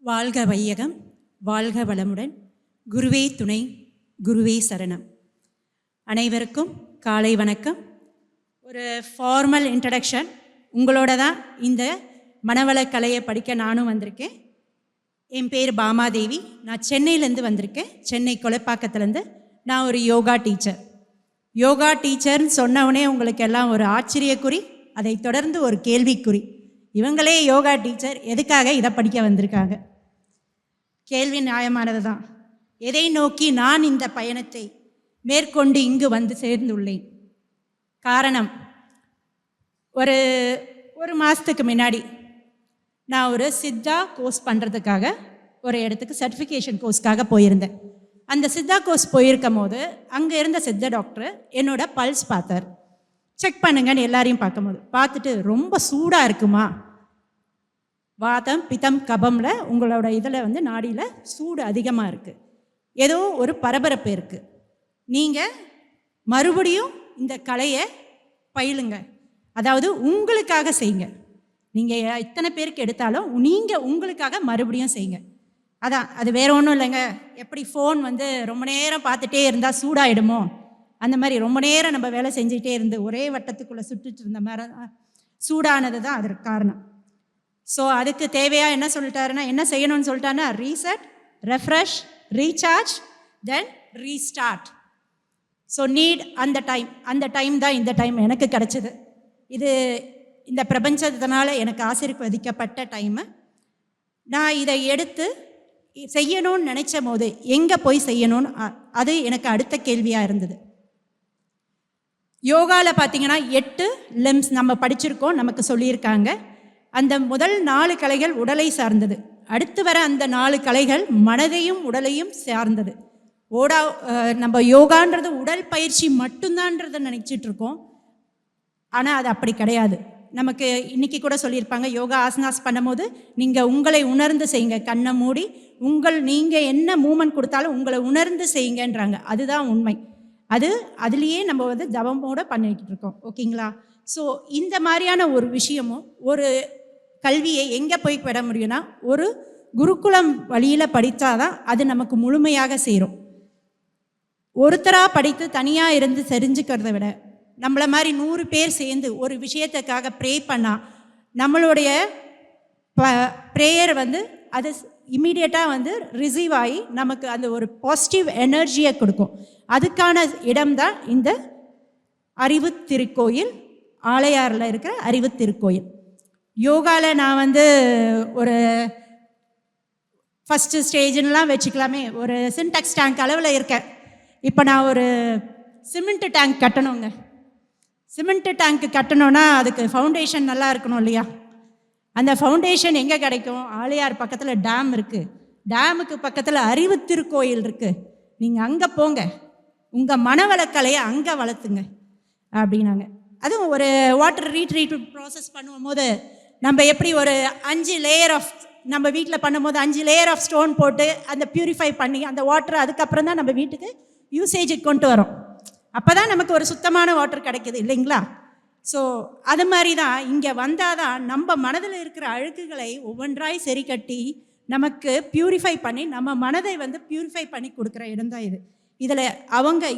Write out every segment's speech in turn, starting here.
வாழ்க வையகம், வாழ்க வளமுடன். குருவே துணை, குருவே சரணம். அனைவருக்கும் காலை வணக்கம். ஒரு ஃபார்மல் இன்ட்ரடக்ஷன். உங்களோட தான் இந்த மனவளக்கலையை படிக்க நானும் வந்திருக்கேன். என் பேர் பாமாதேவி. நான் சென்னையிலேருந்து வந்திருக்கேன். சென்னை கொலைப்பாக்கத்துலேருந்து. நான் ஒரு யோகா டீச்சர். யோகா டீச்சர்னு சொன்னவுடனே உங்களுக்கு எல்லாம் ஒரு ஆச்சரியக்குறி, அதை தொடர்ந்து ஒரு கேள்விக்குறி. இவங்களே யோகா டீச்சர், எதுக்காக இதை படிக்க வந்திருக்காங்க? கேள்வி நியாயமானது தான். எதை நோக்கி நான் இந்த பயணத்தை மேற்கொண்டு இங்கு வந்து சேர்ந்துள்ளேன்? காரணம், ஒரு மாதத்துக்கு முன்னாடி நான் ஒரு சித்தா கோர்ஸ் பண்ணுறதுக்காக ஒரு இடத்துக்கு சர்டிஃபிகேஷன் கோர்ஸ்க்காக போயிருந்தேன். அந்த சித்தா கோர்ஸ் போயிருக்கும் போது அங்கே இருந்த சித்த டாக்டர் என்னோட பல்ஸ் பார்த்தார். செக் பண்ணுங்கன்னு எல்லாரையும் பார்த்துட்டு, ரொம்ப சூடாக இருக்குமா, வாதம் பித்தம் கபமில் உங்களோட இதில் நாடியில் சூடு அதிகமாக இருக்குது, ஏதோ ஒரு பரபரப்பு இருக்குது, நீங்கள் மறுபடியும் இந்த கலையை பயிலுங்க, அதாவது உங்களுக்காக செய்யுங்க. நீங்கள் இத்தனை பேருக்கு எடுத்தாலும் நீங்கள் உங்களுக்காக மறுபடியும் செய்யுங்க. அதான், அது வேற ஒன்றும் இல்லைங்க. எப்படி ஃபோன் ரொம்ப நேரம் பார்த்துட்டே இருந்தால் சூடாயிடுமோ, அந்த மாதிரி ரொம்ப நேரம் நம்ம வேலை செஞ்சுக்கிட்டே இருந்து ஒரே வட்டத்துக்குள்ளே சுட்டுட்டு இருந்த மாதிரி சூடானது தான் அதற்கு காரணம். ஸோ அதுக்கு தேவையாக என்ன சொல்லிட்டாருன்னா, என்ன செய்யணும்னு சொல்லிட்டாருன்னா, ரீசெட், ரெஃப்ரெஷ், ரீசார்ஜ், தென் ரீஸ்டார்ட். ஸோ நீட் அந்த டைம் தான் இந்த டைம் எனக்கு கிடச்சிது. இது இந்த பிரபஞ்சத்தினால எனக்கு ஆசீர்வதிக்கப்பட்ட டைமு. நான் இதை எடுத்து செய்யணும்னு நினச்ச போது எங்கே போய் செய்யணும்னு அது எனக்கு அடுத்த கேள்வியாக இருந்தது. யோகாவில் பார்த்தீங்கன்னா 8 லிம்ஸ் நம்ம படிச்சிருக்கோம், நமக்கு சொல்லியிருக்காங்க. அந்த முதல் 4 கலைகள் உடலை சார்ந்தது. அடுத்து வர அந்த 4 கலைகள் மனதையும் உடலையும் சார்ந்தது. நம்ம யோகான்றது உடல் பயிற்சி மட்டும்தான்றதை நினச்சிட்டு இருக்கோம். ஆனால் அது அப்படி கிடையாது. நமக்கு இன்றைக்கி கூட சொல்லியிருப்பாங்க, யோகா ஆசனாஸ் பண்ணும்போது நீங்கள் உங்களை உணர்ந்து செய்யுங்க, கண்ணை மூடி நீங்கள் என்ன மூமெண்ட் கொடுத்தாலும் உங்களை உணர்ந்து செய்யுங்கன்றாங்க. அதுதான் உண்மை. அதுலேயே நம்ம தவமோட பண்ணிக்கிட்டு இருக்கோம். ஓகேங்களா? ஸோ இந்த மாதிரியான ஒரு விஷயமும், ஒரு கல்வியை எங்கே போய் பெற முடியும்னா, ஒரு குருகுலம் வழியில் படித்தாதான் அது நமக்கு முழுமையாக சேரும். ஒருத்தராக படித்து தனியாக இருந்து தெரிஞ்சுக்கிறத விட, நம்மளை மாதிரி 100 பேர் சேர்ந்து ஒரு விஷயத்துக்காக ப்ரே பண்ணால் நம்மளுடைய ப்ரேயர் அது இம்மீடியட்டாக ரிசீவ் ஆகி நமக்கு அந்த ஒரு பாசிட்டிவ் எனர்ஜியை கொடுக்கும். அதுக்கான இடம்தான் இந்த அறிவு திருக்கோயில், ஆலையாரில் இருக்கிற அறிவு திருக்கோயில். யோகாவில் நான் ஒரு ஃபஸ்ட்டு ஸ்டேஜ்லாம் வச்சுக்கலாமே, ஒரு சின்டெக்ஸ் டேங்க் அளவில் இருக்கேன். இப்போ நான் ஒரு சிமெண்ட்டு டேங்க் கட்டணுங்க. சிமெண்ட்டு டேங்க் கட்டணுன்னா அதுக்கு ஃபவுண்டேஷன் நல்லா இருக்கணும் இல்லையா? அந்த ஃபவுண்டேஷன் எங்கே கிடைக்கும்? ஆலையார் பக்கத்தில் டேம் இருக்குது. டேமுக்கு பக்கத்தில் அறிவு திருக்கோயில் இருக்குது. நீங்கள் அங்கே போங்க, உங்கள் மனவளக்கலையை அங்கே வளர்த்துங்க அப்படின்னாங்க. அதுவும் ஒரு வாட்டர் ரீட்ரீட் ப்ராசஸ் பண்ணும்போது நம்ம எப்படி ஒரு 5 லேயர் ஆஃப், நம்ம வீட்டில் பண்ணும்போது 5 லேயர் ஆஃப் ஸ்டோன் போட்டு அந்த பியூரிஃபை பண்ணி அந்த வாட்டர் அதுக்கப்புறம் தான் நம்ம வீட்டுக்கு யூசேஜுக்கு கொண்டு வரோம். அப்போ தான் நமக்கு ஒரு சுத்தமான வாட்டர் கிடைக்கிது இல்லைங்களா? ஸோ அது மாதிரி தான் இங்கே வந்தால் தான் நம்ம மனதில் இருக்கிற அழுக்குகளை ஒவ்வொன்றாய் சரி கட்டி நமக்கு பியூரிஃபை பண்ணி நம்ம மனதை பியூரிஃபை பண்ணி கொடுக்குற இடம்தான் இது. இதில் அவங்க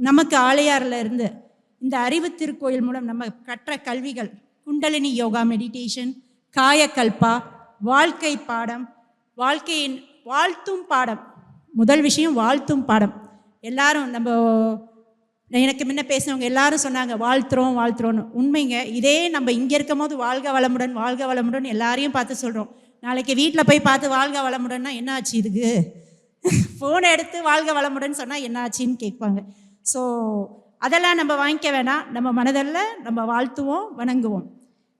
நமக்கு ஆலையாரில் இருந்து இந்த அறிவு திருக்கோயில் மூலம் நம்ம கற்ற கல்விகள், குண்டலினி யோகா, மெடிடேஷன், காயக்கல்பா, வாழ்க்கை பாடம், வாழ்க்கையின் வாழ்த்தும் பாடம். முதல் விஷயம் வாழ்த்தும் பாடம். எல்லாரும் எனக்கு முன்ன பேசினவங்க எல்லாரும் சொன்னாங்க வாழ்த்துறோன்னு. உண்மைங்க. இதே நம்ம இங்கே இருக்கும் போது வாழ்க வளமுடன் வாழ்க வளமுடன் எல்லாரையும் பார்த்து சொல்கிறோம். நாளைக்கு வீட்டில் போய் பார்த்து வாழ்க வளமுடன்னா என்ன ஆச்சு இதுக்கு? ஃபோனை எடுத்து வாழ்க வளமுடன் சொன்னால் என்ன ஆச்சுன்னு கேட்பாங்க. ஸோ அதெல்லாம் நம்ம வாங்கிக்க வேணாம். நம்ம மனதில் நம்ம வாழ்த்துவோம், வணங்குவோம்.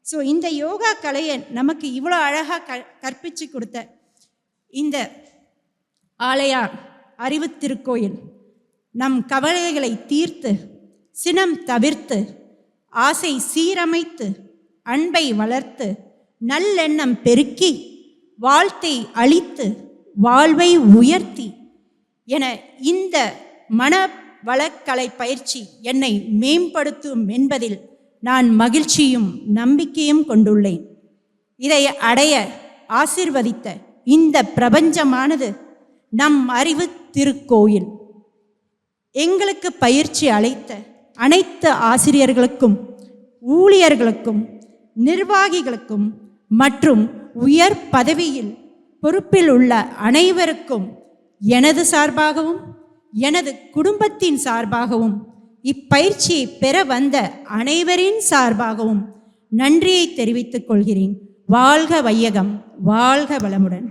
ஸோ இந்த யோகா கலையை நமக்கு இவ்வளோ அழகாக கற்பித்து கொடுத்த இந்த ஆலையார் அறிவு திருக்கோயில் நம் கவலைகளை தீர்த்து, சினம் தவிர்த்து, ஆசை சீரமைத்து, அன்பை வளர்த்து, நல்லெண்ணம் பெருக்கி, வாழ்த்தை அளித்து, வாழ்வை உயர்த்தி என இந்த மனவளக்கலை பயிற்சி என்னை மேம்படுத்தும் என்பதில் நான் மகிழ்ச்சியும் நம்பிக்கையும் கொண்டுள்ளேன். இதை அடைய ஆசீர்வதித்த இந்த பிரபஞ்சமானது நம் அறிவு திருக்கோயில். எங்களுக்கு பயிற்சி அளித்த அனைத்து ஆசிரியர்களுக்கும், ஊழியர்களுக்கும், நிர்வாகிகளுக்கும் மற்றும் உயர் பதவியில் பொறுப்பில் உள்ள அனைவருக்கும் எனது சார்பாகவும் எனது குடும்பத்தின் சார்பாகவும் இப்பயிற்சியை பெற வந்த அனைவரின் சார்பாகவும் நன்றியை தெரிவித்துக் கொள்கிறேன். வாழ்க வையகம், வாழ்க வளமுடன்.